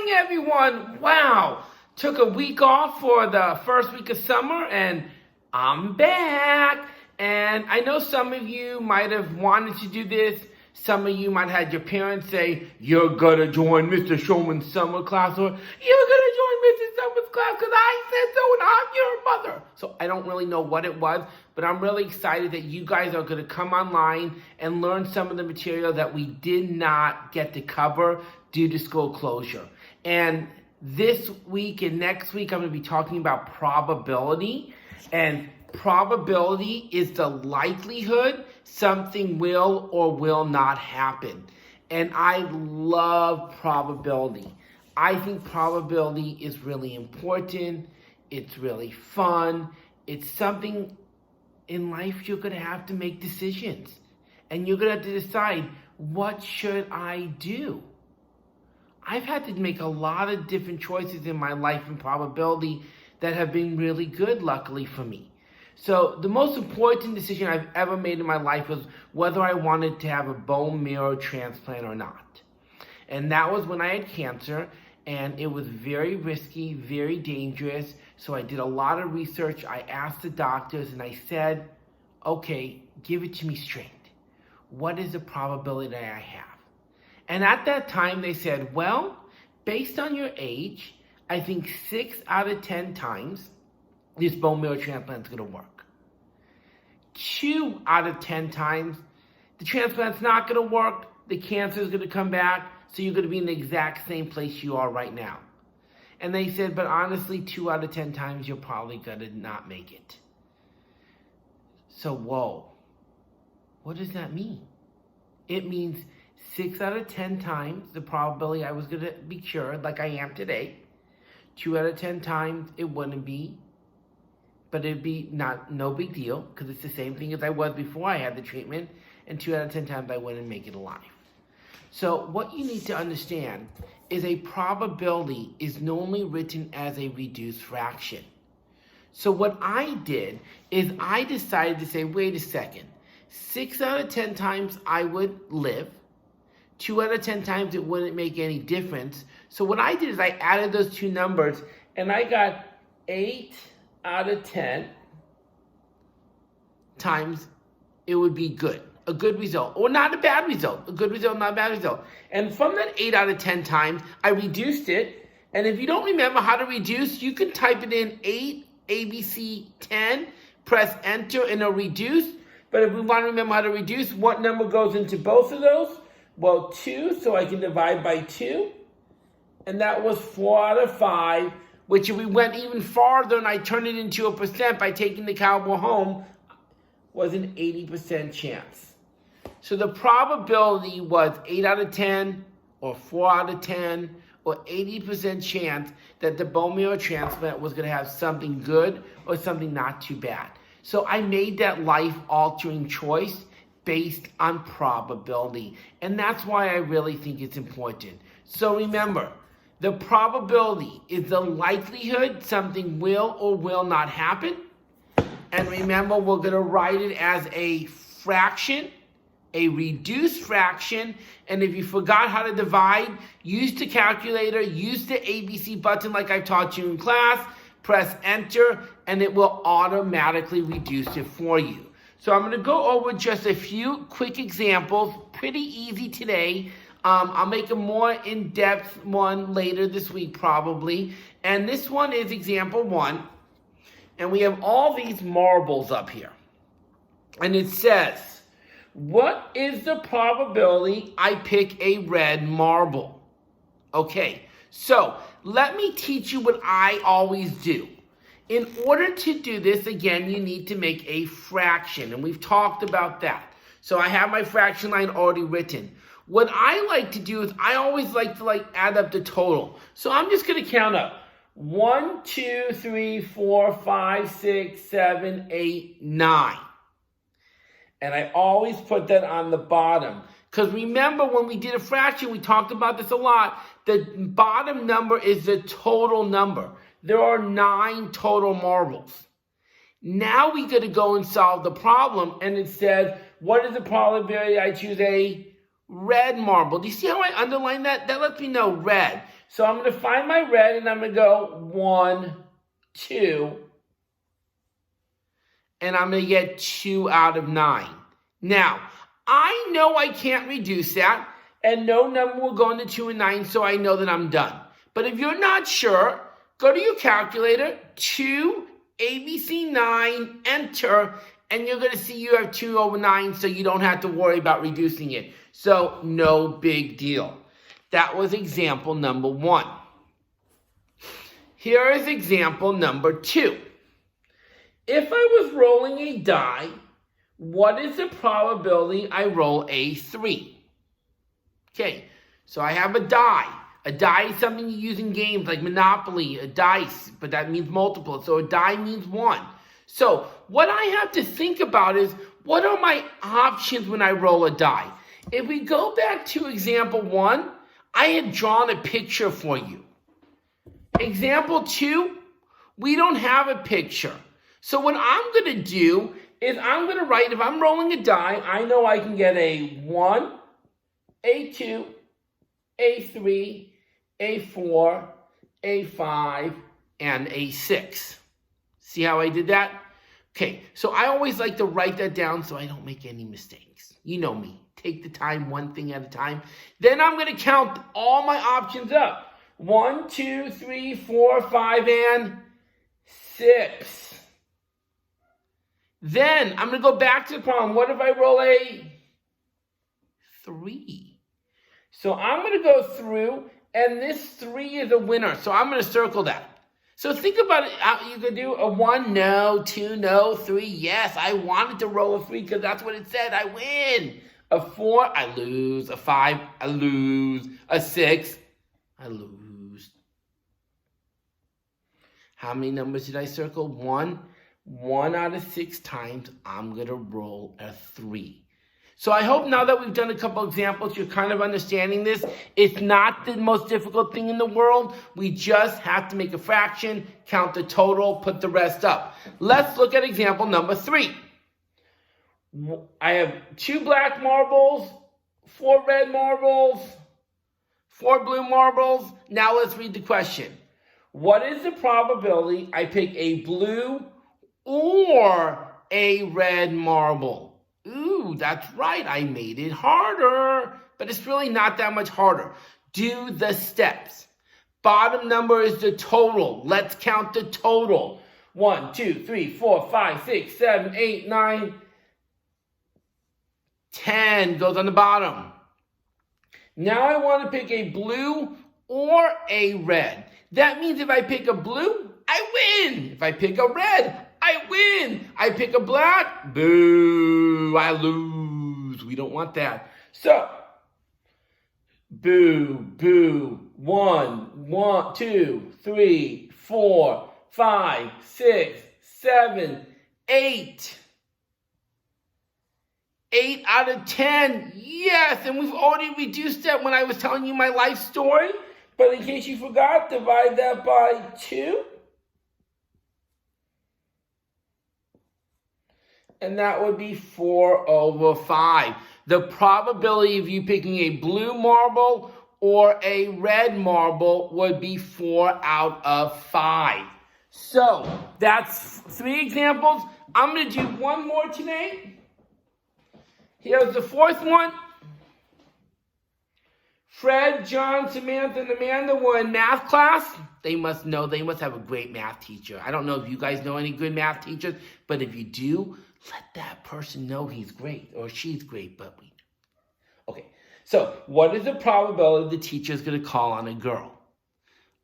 morning, everyone. Wow. Took a week off for the first week of summer, and I'm back. And I know some of you might have wanted to do this. Some of you might have had your parents say, you're going to join Mr. Showman's summer class, or you're going to join Mr. Summer's class because I said so and I'm your mother. So I don't really know what it was, but I'm really excited that you guys are going to come online and learn some of the material that we did not get to cover due to school closure. And this week and next week, I'm going to be talking about probability. And probability is the likelihood something will or will not happen. And I love probability. I think probability is really important. It's really fun. It's something in life you're going to have to make decisions. And you're going to have to decide, what should I do? I've had to make a lot of different choices in my life in probability that have been really good, luckily for me. So the most important decision I've ever made in my life was whether I wanted to have a bone marrow transplant or not. And that was when I had cancer, and it was very risky, very dangerous. So I did a lot of research. I asked the doctors and I said, okay, give it to me straight. What is the probability that I have? And at that time they said, well, based on your age, I think 6 out of 10 times this bone marrow transplant is going to work. 2 out of 10 times, the transplant's not going to work. The cancer is going to come back, so you're going to be in the exact same place you are right now. And they said, but honestly, 2 out of 10 times, you're probably going to not make it. So, whoa. What does that mean? It means 6 out of 10 times the probability I was going to be cured like I am today. 2 out of 10 times it wouldn't be. But it'd be no big deal because it's the same thing as I was before I had the treatment. And 2 out of 10 times I wouldn't make it alive. So what you need to understand is a probability is normally written as a reduced fraction. So what I did is I decided to say, wait a second. 6 out of 10 times I would live. 2 out of 10 times it wouldn't make any difference. So what I did is I added those two numbers and I got 8 out of 10 times it would be good. A good result. Or not a bad result. A good result, not a bad result. And from that 8 out of 10 times, I reduced it. And if you don't remember how to reduce, you can type it in 8 ABC 10, press enter, and it'll reduce. But if we want to remember how to reduce, what number goes into both of those? Well, 2, so I can divide by 2. And that was 4 out of 5, which if we went even farther and I turned it into a percent by taking the cowboy home, was an 80% chance. So the probability was 8 out of 10, or 4 out of 10, or 80% chance that the bone marrow transplant was going to have something good or something not too bad. So I made that life-altering choice based on probability. And that's why I really think it's important. So remember, the probability is the likelihood something will or will not happen. And remember, we're going to write it as a fraction, a reduced fraction. And if you forgot how to divide, use the calculator, use the ABC button like I taught you in class, press enter, and it will automatically reduce it for you. So I'm going to go over just a few quick examples, pretty easy today. I'll make a more in-depth one later this week probably. And this one is example 1. And we have all these marbles up here. And it says, what is the probability I pick a red marble? Okay, so let me teach you what I always do. In order to do this, again, you need to make a fraction. And we've talked about that. So I have my fraction line already written. What I like to do is I always like to add up the total. So I'm just going to count up. 1, 2, 3, 4, 5, 6, 7, 8, 9. And I always put that on the bottom. Because remember when we did a fraction, we talked about this a lot. The bottom number is the total number. There are 9 total marbles. Now we got to go and solve the problem. And it says, what is the probability I choose a red marble? Do you see how I underlined that? That lets me know red. So I'm going to find my red, and I'm going to go 1, 2, and I'm going to get 2 out of 9. Now, I know I can't reduce that, and no number will go into 2 and 9, so I know that I'm done. But if you're not sure, go to your calculator, 2, ABC 9, enter, and you're going to see you have 2 over 9, so you don't have to worry about reducing it. So, no big deal. That was example number 1. Here is example number 2. If I was rolling a die, what is the probability I roll a 3? Okay, so I have a die. A die is something you use in games like Monopoly, a dice, but that means multiple. So a die means 1. So what I have to think about is, what are my options when I roll a die? If we go back to example 1, I had drawn a picture for you. Example 2, we don't have a picture. So what I'm going to do is I'm going to write, if I'm rolling a die, I know I can get a 1, a 2, a 3, a 4, a 5, and a 6. See how I did that? Okay, so I always like to write that down so I don't make any mistakes. You know me. Take the time, one thing at a time. Then I'm going to count all my options up. 1, 2, 3, 4, 5, and 6. Then I'm going to go back to the problem. What if I roll a 3? So I'm going to go through, and this 3 is a winner. So I'm going to circle that. So think about it. You could do a 1, no, 2, no, 3, yes. I wanted to roll a 3 because that's what it said. I win. A 4, I lose. A 5, I lose. A 6, I lose. How many numbers did I circle? 1. 1 out of 6 times, I'm going to roll a 3. So I hope now that we've done a couple examples, you're kind of understanding this. It's not the most difficult thing in the world. We just have to make a fraction, count the total, put the rest up. Let's look at example number 3. I have 2 black marbles, 4 red marbles, 4 blue marbles. Now let's read the question. What is the probability I pick a blue or a red marble? Ooh, that's right. I made it harder, but it's really not that much harder. Do the steps. Bottom number is the total. Let's count the total. 1, 2, 3, 4, 5, 6, 7, 8, 9, 10 goes on the bottom. Now I want to pick a blue or a red. That means if I pick a blue, I win. If I pick a red, I win. I pick a black, boo, I lose. We don't want that. So, boo, boo, 1, 2, 3, 4, 5, 6, 7, 8. 8 out of 10. Yes, and we've already reduced that when I was telling you my life story. But in case you forgot, divide that by 2. And that would be 4 over 5. The probability of you picking a blue marble or a red marble would be 4 out of 5. So, that's 3 examples. I'm going to do one more today. Here's the 4th one. Fred, John, Samantha, and Amanda were in math class. They must know. They must have a great math teacher. I don't know if you guys know any good math teachers, but if you do, let that person know he's great or she's great, but we know. Okay, so what is the probability the teacher is going to call on a girl?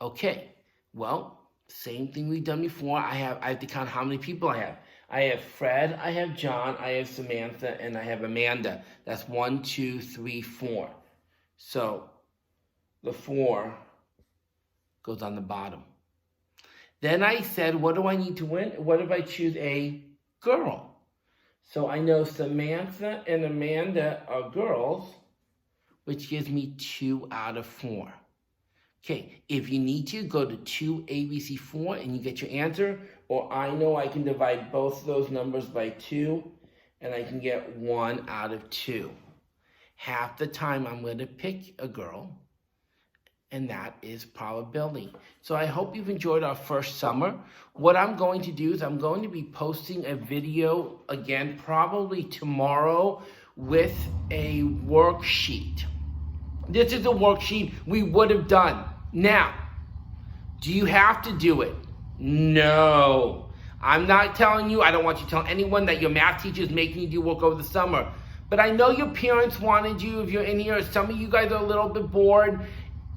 Okay, well, same thing we've done before. I have to count how many people I have. I have Fred, I have John, I have Samantha, and I have Amanda. That's 1, 2, 3, 4. So the 4 goes on the bottom. Then I said, what do I need to win? What if I choose a girl? So I know Samantha and Amanda are girls, which gives me 2 out of 4. Okay, if you need to, go to 2ABC4 and you get your answer. Or I know I can divide both of those numbers by 2 and I can get 1 out of 2. Half the time I'm going to pick a girl and that is probability. So I hope you've enjoyed our first summer. What I'm going to do is I'm going to be posting a video again, probably tomorrow, with a worksheet. This is a worksheet we would have done. Now, do you have to do it? No. I'm not telling you, I don't want you to tell anyone that your math teacher is making you do work over the summer. But I know your parents wanted you, if you're in here, some of you guys are a little bit bored.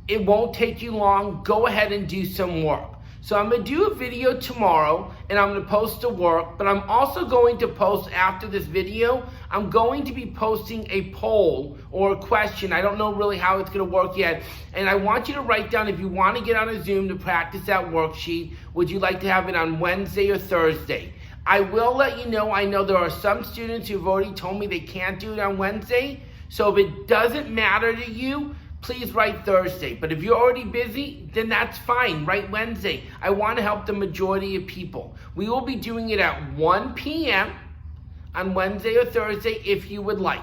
It won't take you long. Go ahead and do some work. So I'm going to do a video tomorrow, and I'm going to post the work, but I'm also going to post after this video, I'm going to be posting a poll or a question. I don't know really how it's going to work yet, and I want you to write down if you want to get on a Zoom to practice that worksheet, would you like to have it on Wednesday or Thursday? I will let you know, I know there are some students who've already told me they can't do it on Wednesday, so if it doesn't matter to you, please write Thursday. But if you're already busy, then that's fine. Write Wednesday. I want to help the majority of people. We will be doing it at 1 p.m. on Wednesday or Thursday if you would like.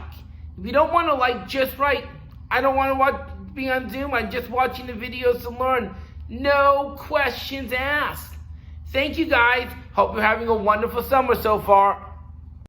If you don't want to just write, I don't want to be on Zoom. I'm just watching the videos to learn. No questions asked. Thank you guys. Hope you're having a wonderful summer so far.